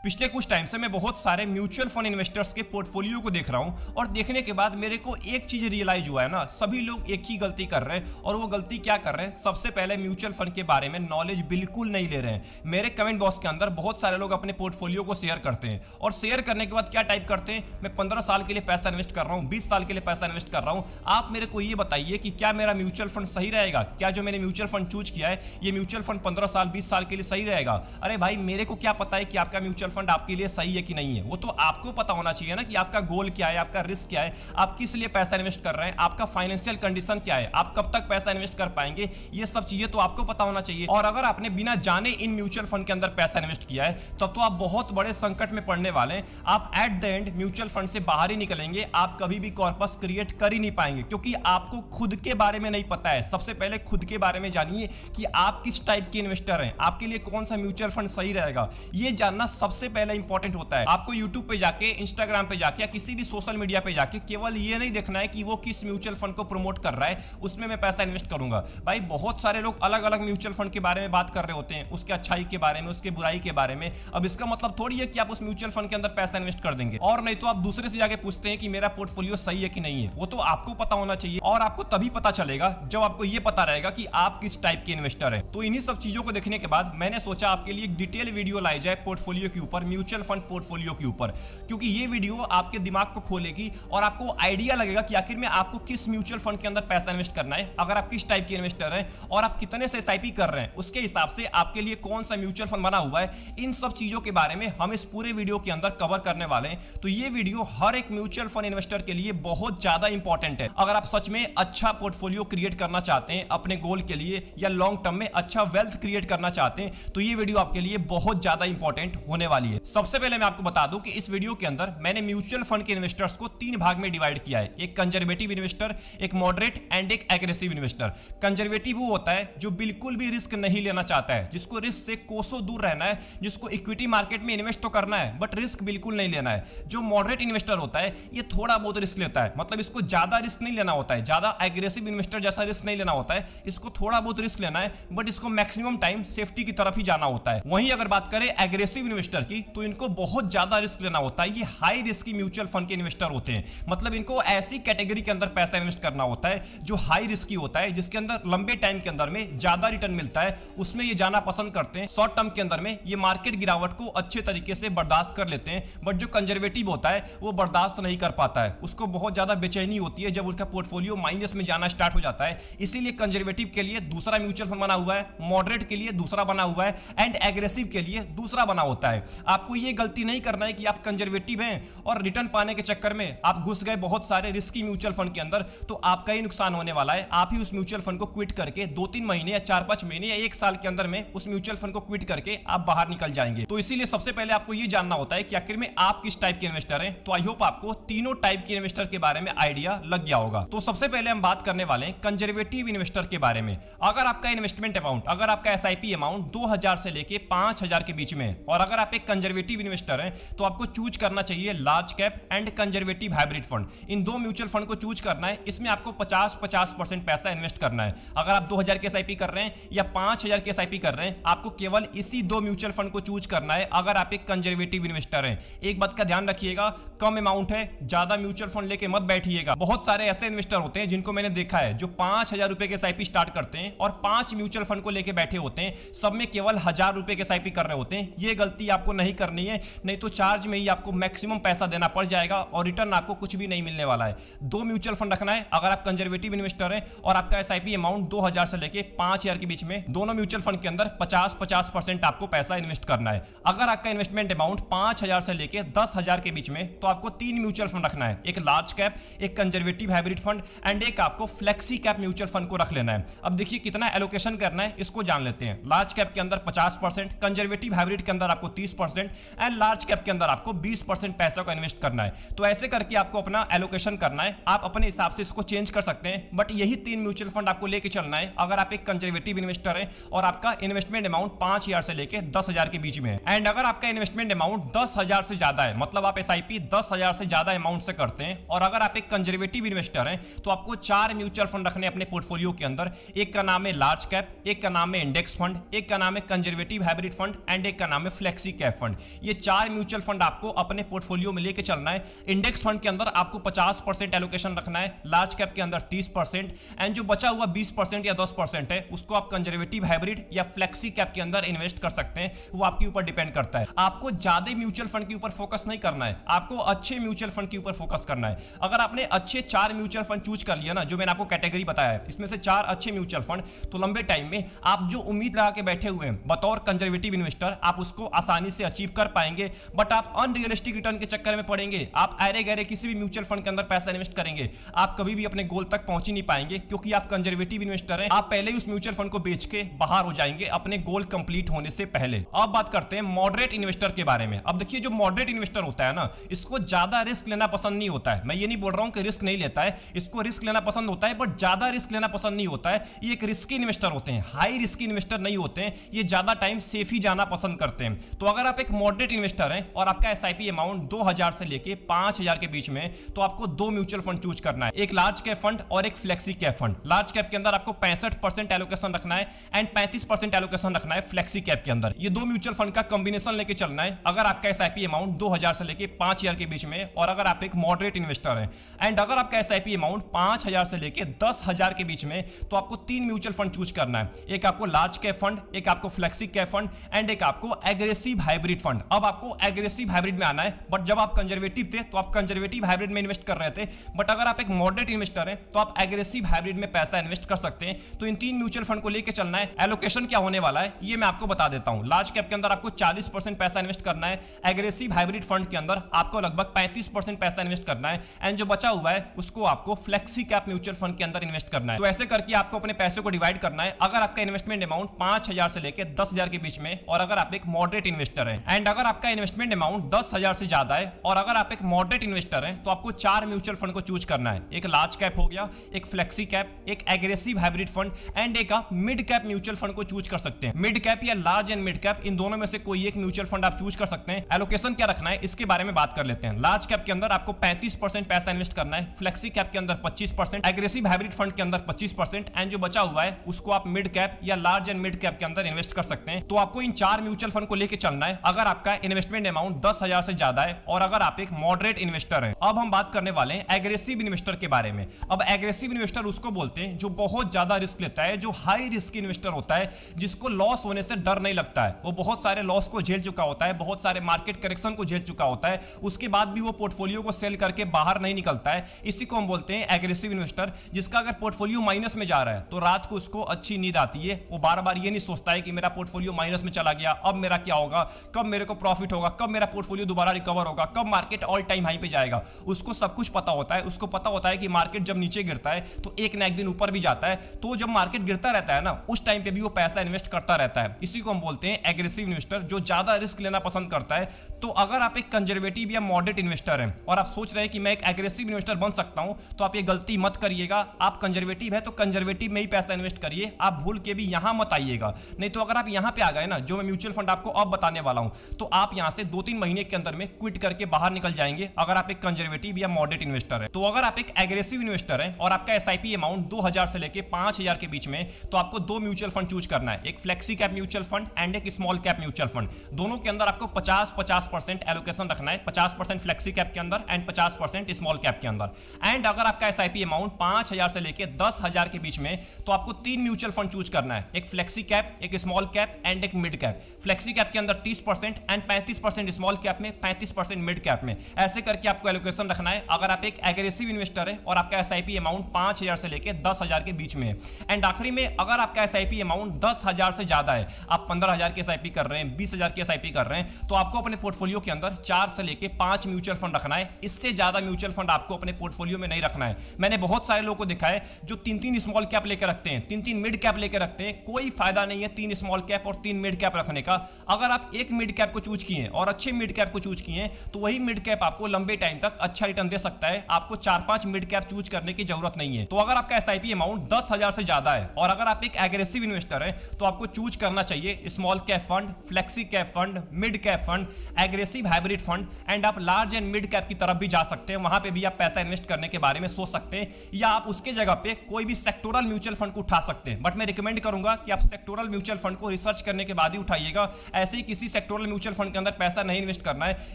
पिछले कुछ टाइम से मैं बहुत सारे म्यूचुअल फंड इन्वेस्टर्स के पोर्टफोलियो को देख रहा हूं और देखने के बाद मेरे को एक चीज रियलाइज हुआ है ना, सभी लोग एक ही गलती कर रहे हैं। और वो गलती क्या कर रहे हैं? सबसे पहले म्यूचुअल फंड के बारे में नॉलेज बिल्कुल नहीं ले रहे हैं। मेरे कमेंट बॉक्स के अंदर बहुत सारे लोग अपने पोर्टफोलियो को शेयर करते हैं और शेयर करने के बाद क्या टाइप करते हैं, मैं 15 साल के लिए पैसा इन्वेस्ट कर रहा हूं, 20 साल के लिए पैसा इन्वेस्ट कर रहा हूं। आप मेरे को ये बताइए कि क्या मेरा म्यूचुअल फंड सही रहेगा? क्या जो मैंने म्यूचुअल फंड चूज किया है ये म्यूचुअल फंड 15 साल 20 साल के लिए सही रहेगा? अरे भाई, मेरे को क्या पता है कि आपका म्यूचुअल फंड आपके लिए सही है कि नहीं है? वो तो आपको पता होना चाहिए ना कि आपका गोल क्या है, आपका रिस्क क्या है, आप किस लिए पैसा इन्वेस्ट कर रहे हैं, आपका फाइनेंशियल कंडीशन क्या है, आप कब तक पैसा इन्वेस्ट कर पाएंगे, ये सब चीजें तो आपको पता होना चाहिए। और अगर आपने बिना जाने इन म्यूचुअल फंड के अंदर पैसा इन्वेस्ट किया है तब तो आप बहुत बड़े संकट में पड़ने वाले हैं। आप at the end mutual fund से बाहर ही निकलेंगे, आप कभी भी कॉर्पस क्रिएट कर ही नहीं पाएंगे, क्योंकि आपको खुद के बारे में नहीं पता है। सबसे पहले खुद के बारे में जानिए कि आप किस टाइप के इन्वेस्टर हैं, आपके लिए कौन सा म्यूचुअल फंड सही रहेगा, ये जानना सबसे पहले इंपॉर्टेंट होता है। आपको यूट्यूब पे जाके, इंस्टाग्राम पे जाके या किसी भी सोशल मीडिया पे जाके केवल ये नहीं देखना है कि वो किस म्यूचुअल फंड को प्रमोट कर रहा है, उसमें मैं पैसा इन्वेस्ट करूंगा। भाई, बहुत सारे लोग अलग अलग म्यूचुअल फंड के बारे में बात कर रहे होते हैं, उसके अच्छाई के बारे में, उसके बुराई के बारे में। अब इसका मतलब थोड़ी है कि आप उस म्यूचुअल फंड के अंदर पैसा इन्वेस्ट कर देंगे, और नहीं तो आप दूसरे से जाके पूछते हैं कि मेरा पोर्टफोलियो सही है कि नहीं है। वो तो आपको पता होना चाहिए, और आपको तभी पता चलेगा जब आपको ये पता रहेगा कि आप किस टाइप के इन्वेस्टर हैं। तो इन्हीं सब चीजों को देखने के बाद मैंने सोचा आपके लिए एक डिटेल वीडियो लाई जाए पोर्टफोलियो के ऊपर, म्यूचुअल फंड पोर्टफोलियो के ऊपर, क्योंकि ये वीडियो आपके दिमाग को खोलेगी और आपको आइडिया लगेगा कि आखिर में आपको किस म्यूचुअल फंड के अंदर पैसा इन्वेस्ट करना है, अगर आप किस टाइप के इन्वेस्टर हैं और आप कितने से एसआईपी कर रहे हैं, उसके हिसाब से आपके लिए कौन सा म्यूचुअल फंड बना हुआ है। इन सब चीजों के बारे में हम इस पूरे वीडियो के अंदर कवर करने वाले हैं। तो ये वीडियो हर एक म्यूचुअल फंड इन्वेस्टर के लिए बहुत ज्यादा इंपॉर्टेंट है। अगर आप सच में अच्छा पोर्टफोलियो क्रिएट करना चाहते हैं अपने गोल के लिए, या लॉन्ग टर्म में अच्छा वेल्थ क्रिएट करना चाहते हैं, तो ये वीडियो आपके लिए बहुत ज्यादा इंपॉर्टेंट होने वाली है। सबसे पहले मैं आपको बता दूं कि इस वीडियो के अंदर मैंने म्यूचुअल फंड के इन्वेस्टर्स को 3 भाग में डिवाइड किया है, एक कंजर्वेटिव इन्वेस्टर, एक मॉडरेट एंड एक एग्रेसिव इन्वेस्टर। कंजर्वेटिव वो होता है जो बिल्कुल भी रिस्क नहीं लेना चाहता है, जिसको रिस्क से कोसों दूर रहना है, जिसको इक्विटी मार्केट में इन्वेस्ट तो करना है बट रिस्क बिल्कुल नहीं लेना है। जो मॉडरेट इन्वेस्टर होता है ये थोड़ा बहुत रिस्क लेता है, मतलब इसको ज्यादा रिस्क नहीं लेना होता है, ज्यादा एग्रेसिव इन्वेस्टर जैसा रिस्क नहीं लेना होता है, इसको थोड़ा बहुत रिस्क लेना है बट इसको मैक्सिमम टाइम सेफ्टी की तरफ ही जाना होता है। वहीं अगर बात करें एग्रेसिव इन्वेस्टर की, तो इनको बहुत ज्यादा रिस्क लेना होता है। ये हाई रिस्क म्यूचुअल फंड के इन्वेस्टर होते हैं, मतलब इनको ऐसी कैटेगरी के अंदर पैसा इन्वेस्ट करना होता है जो हाई रिस्की होता है, जिसके अंदर लंबे टाइम के अंदर में ज्यादा रिटर्न मिलता है, उसमें ये जाना पसंद करते हैं। शॉर्ट टर्म के अंदर में ये मार्केट गिरावट को अच्छे तरीके से बर्दाश्त कर लेते हैं, बट जो कंजर्वेटिव होता है वो बर्दाश्त नहीं कर पाता है, उसको बहुत ज्यादा बेचैनी होती है जब उसका पोर्टफोलियो माइनस में जाना स्टार्ट हो जाता है। इसीलिए कंजर्वेटिव के लिए दूसरा म्यूचुअल फंड बना हुआ है, मॉडरेट के लिए दूसरा बना हुआ है, एंड एग्रेसिव के लिए दूसरा बना होता है। आपको ये गलती नहीं करना है कि आप कंजर्वेटिव हैं और रिटर्न पाने के चक्कर में आप घुस गए बहुत सारे रिस्की म्यूचुअल फंड के अंदर, तो आपका ही नुकसान होने वाला है। आप ही उस म्यूचुअल फंड को क्विट करके 2-3 महीने या 4-5 महीने या 1 साल के अंदर में उस म्यूचुअल फंड को क्विट करके आप बाहर निकल जाएंगे। तो इसीलिए सबसे पहले आपको ये जानना होता है कि आखिर में आप किस टाइप के इन्वेस्टर हैं। तो आई होप आपको तीनों टाइप के इन्वेस्टर के बारे में आइडिया लग गया होगा। तो सबसे पहले हम बात करने वाले हैं कंजर्वेटिव इन्वेस्टर के बारे में। अगर आपका इन्वेस्टमेंट अमाउंट, अगर आपका एसआईपी अमाउंट 2000 से लेके 5000 के बीच में है और अगर आप एक कंजर्वेटिव इन्वेस्टर हैं, तो आपको चूज करना चाहिए large cap and conservative hybrid fund. इन दो म्यूचुअल फंड को चूज करना है। इसमें आपको 50% पैसा इन्वेस्ट करना है। अगर आप 2000 के एसआईपी कर रहे हैं या 5000 के एसआईपी कर रहे हैं, आपको केवल इसी दो म्यूचुअल फंड को चूज करना है अगर आप एक कंजर्वेटिव इन्वेस्टर हैं। एक बात का ध्यान रखिएगा, कम अमाउंट है, ज्यादा म्यूचुअल फंड लेके मत बैठिएगा। बहुत सारे ऐसे इन्वेस्टर होते हैं जिनको मैंने देखा है जो 5000 रुपए के एसआईपी स्टार्ट करते हैं और 5 म्यूचुअल फंड को लेके बैठे होते हैं, सब में केवल 1000 रुपए के एसआईपी कर रहे होते हैं। ये गलती आपको नहीं करनी है, नहीं तो चार्ज में ही आपको मैक्सिमम पैसा देना पड़ जाएगा और रिटर्न आपको कुछ भी नहीं मिलने वाला है। दो म्यूचुअल फंड रखना है अगर आप कंजर्वेटिव इन्वेस्टर हैं और आपका एसआईपी अमाउंट 2000 से लेके 5000 के बीच में, दोनों म्यूचुअल फंड के अंदर 50% आपको पैसा इन्वेस्ट करना है। अगर आपका इन्वेस्टमेंट अमाउंट 5000 से लेके 10000 के बीच में, तो आपको 3 म्यूचुअल फंड रखना है, एक लार्ज कैप, एक कंजर्वेटिव हाइब्रिड फंड एंड एक आपको फ्लेक्सी कैप म्यूचुअल फंड को रख लेना है। अब देखिए कितना एलोकेशन करना है इसको जान लेते हैं। लार्ज कैप के अंदर 50%, कंजर्वेटिव हाइब्रिड के अंदर आपको 30% एंड लार्ज कैप के अंदर आपको 20% पैसा को इन्वेस्ट करना है। तो ऐसे करके आपको अपना एलोकेशन करना है। आप अपने हिसाब से इसको चेंज कर सकते हैं, बट यही 3 म्यूचुअल फंड आपको लेके चलना है अगर आप एक कंजर्वेटिव इन्वेस्टर हैं और आपका इन्वेस्टमेंट अमाउंट 5000 से लेके 10000 के बीच में है। एंड अगर आपका इन्वेस्टमेंट अमाउंट 10000 से ज्यादा है, मतलब आप एसआईपी 10000 से ज्यादा अमाउंट से करते हैं और अगर आप एक कंजर्वेटिव इन्वेस्टर हैं, तो आपको 4 म्यूचुअल फंड रखने अपने पोर्टफोलियो के अंदर। एक का नाम है लार्ज कैप, एक का नाम है इंडेक्स फंड, एक का नाम है कंजर्वेटिव हाइब्रिड फंड एंड एक का नाम है फ्लेक्सी कैप। Cap fund. ये 4 म्यूचुअल फंड आपको अपने पोर्टफोलियो में लेके चलना है। इंडेक्स फंड के अंदर आपको 50% एलोकेशन रखना है, लार्ज कैप के अंदर 30%, एंड जो बचा हुआ 20% या 10% है उसको आप कंजर्वेटिव हाइब्रिड या फ्लेक्सी कैप के अंदर इन्वेस्ट कर सकते हैं। वो आपके ऊपर डिपेंड करता है। आपको ज्यादा म्यूचुअल फंड के ऊपर फोकस नहीं करना है, आपको अच्छे म्यूचुअल फंड के ऊपर फोकस करना है। अगर आपने अच्छे 4 म्यूचुअल फंड चूज कर लिया ना, जो मैंने आपको कैटेगरी बताया है, इसमें से 4 अच्छे म्यूचुअल फंड, तो लंबे टाइम में आप जो उम्मीद लगा के बैठे हुए हैं बतौर कंजर्वेटिव इन्वेस्टर, आप उसको आसानी से अचीव कर पाएंगे। बट आप अनरियलिस्टिक रिटर्न के चक्कर में पड़ेंगे, आप अरे गहरे किसी भी म्यूचुअल फंड के अंदर पैसा इन्वेस्ट करेंगे, आप कभी भी अपने गोल तक पहुंच ही नहीं पाएंगे, क्योंकि आप कंजर्वेटिव इन्वेस्टर हैं। आप पहले ही उस म्यूचुअल फंड को बेच के बाहर हो जाएंगे अपने गोल कंप्लीट होने से पहले। अब बात करते हैं मॉडरेट इन्वेस्टर के बारे में। अब देखिए, जो मॉडरेट इन्वेस्टर होता है ना, इसको ज्यादा रिस्क लेना पसंद नहीं होता है। मैं ये नहीं बोल रहा हूं कि रिस्क नहीं लेता है, इसको रिस्क लेना पसंद होता है, बट ज्यादा रिस्क लेना पसंद नहीं होता है। ये एक रिस्की इन्वेस्टर होते हैं, हाई रिस्की इन्वेस्टर नहीं होते हैं। ये ज्यादा टाइम सेफ ही जाना पसंद करते हैं। तो अगर आप एक मॉडरेट इन्वेस्टर हैं और आपका एसआईपी अमाउंट 2000 से लेके 5000 के बीच में, तो आपको 2 म्यूचुअल फंड चूज करना है, एक लार्ज कैप फंड और एक flexi cap fund. Large cap के अंदर आपको 65% एलोकेशन रखना है एंड 35% एलोकेशन रखना है फ्लेक्सी कैप के अंदर। ये 2 म्यूचुअल फंड का कॉम्बिनेशन लेके चलना है अगर आपका एसआईपी अमाउंट 2000 से लेके 5000 के बीच में, और अगर आप एक मॉडरेट इन्वेस्टर हैं। एंड अगर आपका एसआईपी अमाउंट 5000 से लेके 10000 के बीच में, तो आपको 3 म्यूचुअल फंड चूज करना है, एक आपको लार्ज कैप फंड, एक आपको फ्लेक्सी कैप फंड एंड एक आपको एग्रेसिव हाइब्रिड फंड। अब आपको एग्रेसिव हाइब्रिड में आना है, बट जब आप कंजर्वेटिव थे तो आप कंजर्वेटिव हाइब्रिड में इन्वेस्ट कर रहे थे, बट अगर आप एक मॉडरेट इन्वेस्टर हैं तो आप एग्रेसिव हाइब्रिड में पैसा इन्वेस्ट कर सकते हैं। तो इन 3 म्यूचुअल फंड को लेकर चलना है। एलोकेशन क्या होने वाला है ये मैं आपको बता देता हूं। लार्ज कैप के अंदर आपको 40% पैसा इन्वेस्ट करना है, एग्रेसिव हाइब्रिड फंड के अंदर आपको लगभग 35% पैसा इन्वेस्ट करना है, एंड जो बचा हुआ है उसको आपको फ्लेक्सी कैप म्यूचुअल फंड के अंदर इन्वेस्ट करना है। तो ऐसे करके आपको अपने पैसे को डिवाइड करना है। अगर आपका इन्वेस्टमेंट अमाउंट 5000 से लेकर 10000 के बीच में, और अगर आप एक मॉडरेट इन्वेस्टर हैं, एंड अगर आपका इन्वेस्टमेंट अमाउंट 10000 से ज्यादा है और अगर आप एक मॉडरेट इन्वेस्टर हैं, तो आपको 4 म्यूचुअल फंड को चूज करना है, एक लार्ज कैप हो गया, एक फ्लेक्सी कैप, एक एग्रेसिव हाइब्रिड फंड एंड एक आप मिड कैप म्यूचुअल फंड को चूज कर सकते हैं। मिड कैप या लार्ज एंड मिड कैप, इन दोनों में से कोई एक म्यूचुअल फंड आप चूज कर सकते हैं। एलोकेशन क्या रखना है इसके बारे में बात कर लेते हैं। लार्ज कैप के अंदर आपको 35% पैसा इन्वेस्ट करना है, फ्लेक्सी कैप के अंदर 25%, एग्रेसिव हाइब्रिड फंड के अंदर 25%, एंड जो बचा हुआ है उसको आप मिड कैप या लार्ज एंड मिड कैप के अंदर इन्वेस्ट कर सकते हैं। तो आपको इन 4 म्यूचुअल फंड को लेकर चलना है अगर आपका इन्वेस्टमेंट अमाउंट 10000 से ज्यादा है और अगर आप एक मॉडरेट इन्वेस्टर हैं। अब हम बात करने वाले हैं एग्रेसिव इन्वेस्टर के बारे में। अब एग्रेसिव इन्वेस्टर उसको बोलते हैं जो बहुत ज्यादा रिस्क लेता है, जो हाई रिस्क इन्वेस्टर होता है, जिसको लॉस होने से डर नहीं लगता है। वो बहुत सारे लॉस को झेल चुका होता है, बहुत सारे मार्केट करेक्शन को झेल चुका होता है, उसके बाद भी वो पोर्टफोलियो को सेल करके बाहर नहीं निकलता है। इसी को हम बोलते हैं एग्रेसिव इन्वेस्टर, जिसका अगर पोर्टफोलियो माइनस में जा रहा है तो रात को उसको अच्छी नींद आती है। वो बार बार ये नहीं सोचता है कि मेरा पोर्टफोलियो माइनस में चला गया, अब मेरा क्या होगा, कब मेरे को प्रॉफिट होगा, कब मेरा पोर्टफोलियो दोबारा रिकवर होगा, कब मार्केट ऑल टाइम हाई पे जाएगा। उसको सब कुछ पता होता है। उसको पता होता है कि मार्केट जब नीचे गिरता है तो एक ना एक दिन ऊपर भी जाता है। तो जब मार्केट गिरता रहता है ना, उस टाइम पे भी वो पैसा इन्वेस्ट करता रहता है। इसी को हम बोलते हैं एग्रेसिव इन्वेस्टर, जो ज्यादा रिस्क लेना पसंद करता है। तो अगर आप एक कंजर्वेटिव या मॉडरेट इन्वेस्टर हैं और आप सोच रहे हैं कि मैं एक एग्रेसिव इन्वेस्टर बन सकता हूं, तो आप ये गलती मत करिएगा। आप कंजर्वेटिव है तो कंजर्वेटिव में ही पैसा इन्वेस्ट करिए, आप भूल के भी यहां मत आइएगा। नहीं तो अगर आप यहां पे आ गए ना, जो मैं म्यूचुअल फंड आपको अब बताने वाला हूं, तो आप यहां से 2-3 महीने के अंदर में क्विट करके बाहर निकल जाएंगे अगर आप एक कंजर्वेटिव या मॉडरेट इन्वेस्टर है। तो अगर आप एक एग्रेसिव इन्वेस्टर हैं और आपका एसआईपी अमाउंट 2000 से लेके 5000 के बीच में, तो आपको 2 म्यूचुअल फंड चूज करना है, एक flexi cap mutual fund and एक स्मॉल कैप म्यूचुअल फंड। दोनों के अंदर आपको 50% एलोकेशन रखना है, 50% फ्लेक्सी कैप के अंदर एंड 50% स्मॉल कैप के अंदर। एंड अगर आपका एसआईपी अमाउंट 5000 से लेके 10000 के बीच में, तो आपको 3 म्यूचुअल फंड चूज करना है, एक फ्लेक्सी कैप, एक स्मॉल कैप एंड एक मिड कैप। फ्लेक्सी कैप के अंदर 30% एंड 35% स्मॉल कैप में, 35% मिड कैप में। ऐसे करके आपको एलोकेशन रखना है अगर आप एक एग्रेसिव इन्वेस्टर है और आपका एसआईपी अमाउंट 5000 से लेके 10000 के बीच में। एंड आखिरी में अगर आपका एसआईपी अमाउंट 10000 से ज्यादा है, आप 15000 के एसआईपी कर रहे हैं, 20000 के एसआईपी कर रहे हैं, तो आपको अपने पोर्टफोलियो के अंदर 4 से लेके 5 म्यूचुअल फंड रखना है। इससे ज्यादा म्यूचुअल फंड आपको अपने पोर्टफोलियो में नहीं रखना है। मैंने बहुत सारे लोगों को देखा है जो 3-3 स्मॉल कैप लेकर रखते हैं, 3-3 मिड कैप लेकर रखते हैं। कोई फायदा नहीं है 3 स्मॉल कैप और 3 मिड कैप रखने का। अगर आप एक मिड कैप को चूज किए और अच्छे मिड कैप को चूज किए, तो वही मिड कैप आपको लंबे टाइम तक अच्छा रिटर्न दे सकता है। आपको 4-5 मिड कैप चूज करने की जरूरत नहीं है। तो अगर आपका एसआईपी अमाउंट 10000 से ज्यादा है और अगर आप एक एग्रेसिव इन्वेस्टर हैं, तो आपको चूज करना चाहिए small cap fund, flexi cap fund, mid cap fund, aggressive hybrid fund and आप लार्ज एंड मिड कैप की तरफ भी जा सकते हैं। वहां पे भी आप पैसा इन्वेस्ट करने के बारे में सोच सकते हैं, या आप उसके जगह पे कोई भी सेक्टोरल म्यूचुअल फंड को उठा सकते हैं। बट मैं रिकमेंड करूंगा कि आप सेक्टोरल म्यूचुअल फंड को रिसर्च करने के बाद ही उठाइएगा। ऐसे ही किसी सेक्टोरल म्यूचुअल फंड के अंदर पैसा नहीं इन्वेस्ट करना है,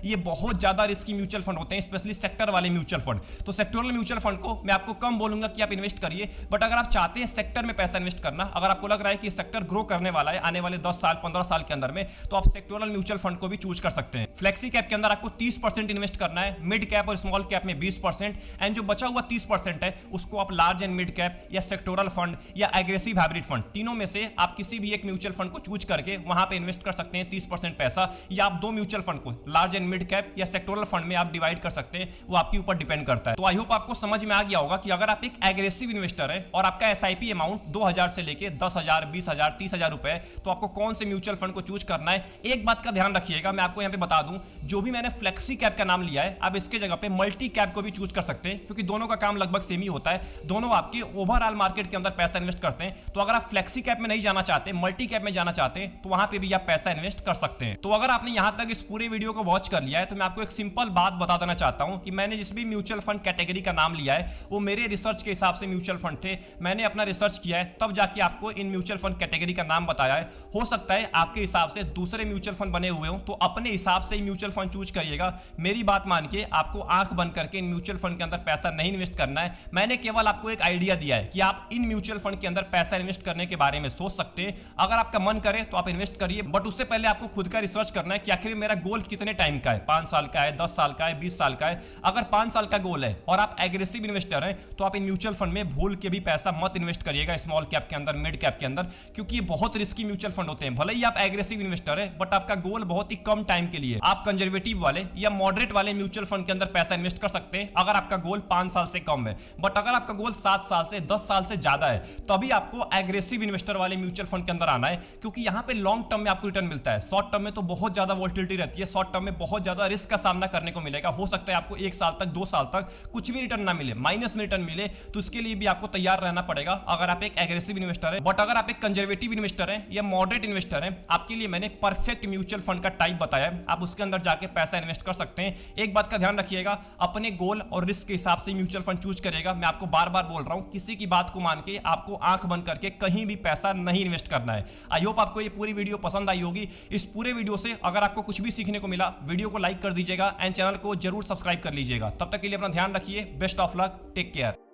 ये बहुत ज्यादा रिस्की म्यूचुअल फंड होते हैं, स्पेशली सेक्टर वाले म्यूचुअल फंड। तो सेक्टोरल म्यूचुअल फंड को मैं आपको कम बोलूंगा कि आप इन्वेस्ट करिए, बट अगर आप चाहते हैं सेक्टर में पैसा इन्वेस्ट करना, अगर आपको लग रहा है कि सेक्टर ग्रो करने वाला है आने वाले 10 साल 15 साल के अंदर में, तो आप सेक्टोरल म्यूचुअल फंड को भी चूज कर सकते हैं। फ्लेक्सी कैप के अंदर आपको 30% इन्वेस्ट करना है, मिड कैप और स्मॉल कैप में 20%, एंड जो बचा हुआ 30% है उसको आप लार्ज एंड मिड कैप या सेक्टोरल फंड या एग्रेसिव हाइब्रिड फंड, तीनों में से आप किसी भी एक म्यूचुअल फंड को चूज करके वहां पे इन्वेस्ट कर सकते हैं 30% पैसा, या आप दो म्यूचुअल फंड को लार्ज एंड मिड कैप या सेक्टोरल फंड में आप डिवाइड कर सकते हैं, वो आपके ऊपर डिपेंड करता है। तो आई होप आपको समझ में आ गया होगा कि अगर आप एक एग्रेसिव इन्वेस्टर है और आपका एसआईपी अमाउंट 2000 से लेके 10,000 20,000 30,000 रुपए, तो आपको कौन से म्यूचुअल फंड को चूज करना है। एक बात का ध्यान रखिएगा, मैं आपको यहां पे बता दूं, जो भी मैंने फ्लेक्सी कैप का नाम लिया है, आप इसके जगह पे मल्टी कैप को भी चूज कर सकते हैं, क्योंकि दोनों का काम लगभग सेम ही होता है, दोनों आपके ओवरऑल मार्केट के अंदर पैसा इन्वेस्ट करते हैं। तो अगर आप फ्लेक्सी कैप में नहीं जाना चाहते, मल्टी कैप में जाना चाहते हैं, तो वहां पे भी आप पैसा इन्वेस्ट कर सकते हैं। तो अगर आपने यहां तक इस पूरे वीडियो को वॉच कर लिया है, तो मैं आपको एक सिंपल बात बता देना चाहता हूं कि मैंने जिस भी म्यूचुअल फंड कैटेगरी का नाम लिया है वो मेरे रिसर्च के हिसाब से म्यूचुअल फंड थे, मैंने अपना रिसर्च किया है, तब जाके आपको इन म्यूचुअल फंड कैटेगरी का नाम बताया है। हो सकता है आपके हिसाब से दूसरे म्यूचुअल फंड बने हुए हो, तो अपने हिसाब से म्यूचुअल फंड चूज करिएगा। मेरी बात मान के आपको आंख बंद करके इन म्यूचुअल फंड के अंदर पैसा नहीं इन्वेस्ट करना है। मैंने केवल आपको एक आइडिया दिया है कि आप इन म्यूचुअल फंड के अंदर पैसा इन्वेस्ट करने के बारे में सोच सकते हैं। अगर आपका मन करे तो आप इन्वेस्ट करिए, बट उससे पहले आपको खुद का रिसर्च करना है कि आखिर मेरा गोल कितने टाइम का है, 5 साल का है, 10 साल का है, 20 साल का है। अगर 5 साल का गोल है और आप एग्रेसिव इन्वेस्टर हैं, तो आप इन म्यूचुअल फंड में भूल के भी पैसा मत इन्वेस्ट करिएगा, स्मॉल कैप के अंदर, मिड कैप के अंदर, क्योंकि ये बहुत रिस्की म्यूचुअल फंड होते हैं। भले ही आप एग्रेसिव इन्वेस्टर है, बट आपका गोल बहुत ही कम टाइम के लिए, आप कंजर्वेटिव वाले या मॉडरेट वाले म्यूचुअल फंड के अंदर पैसा इन्वेस्ट कर सकते हैं अगर आपका गोल 5 साल से कम है। बट अगर आपका गोल 7 साल से 10 साल से ज्यादा है, तभी आपको एग्रेसिव इन्वेस्टर वाले म्यूचुअल फंड के अंदर आना है, क्योंकि यहां पे लॉन्ग टर्म में आपको रिटर्न मिलता है। शॉर्ट टर्म में तो बहुत ज्यादा वोलेटिलिटी रहती है, शॉर्ट टर्म में बहुत ज्यादा रिस्क का सामना करने को मिलेगा। हो सकता है आपको 1 साल तक 2 साल तक कुछ भी रिटर्न ना मिले, माइनस में रिटर्न मिले, तो इसके लिए भी आपको तैयार रहना पड़ेगा अगर आप एक एग्रेसिव इन्वेस्टर है। बट अगर आप एक कंजर्वेटिव इन्वेस्टर है या मॉडरेट इन्वेस्टर है, आपके लिए मैंने परफेक्ट म्यूचुअल फंड का टाइप बताया है, आप उसके अंदर जाके पैसा इन्वेस्ट कर सकते हैं। एक बात का ध्यान रखिएगा, अपने गोल और रिस्क के हिसाब से म्यूचुअल फंड चूज करेगा। मैं आपको बार बार बोल रहा हूं, किसी की बात को मान के आपको आंख बंद करके कहीं भी पैसा नहीं इन्वेस्ट करना है। आई होप आपको ये पूरी वीडियो पसंद आई होगी। इस पूरे वीडियो से अगर आपको कुछ भी सीखने को मिला, वीडियो को लाइक कर दीजिएगा एंड चैनल को जरूर सब्सक्राइब कर लीजिएगा। तब तक के लिए अपना ध्यान रखिए, best of luck, take care.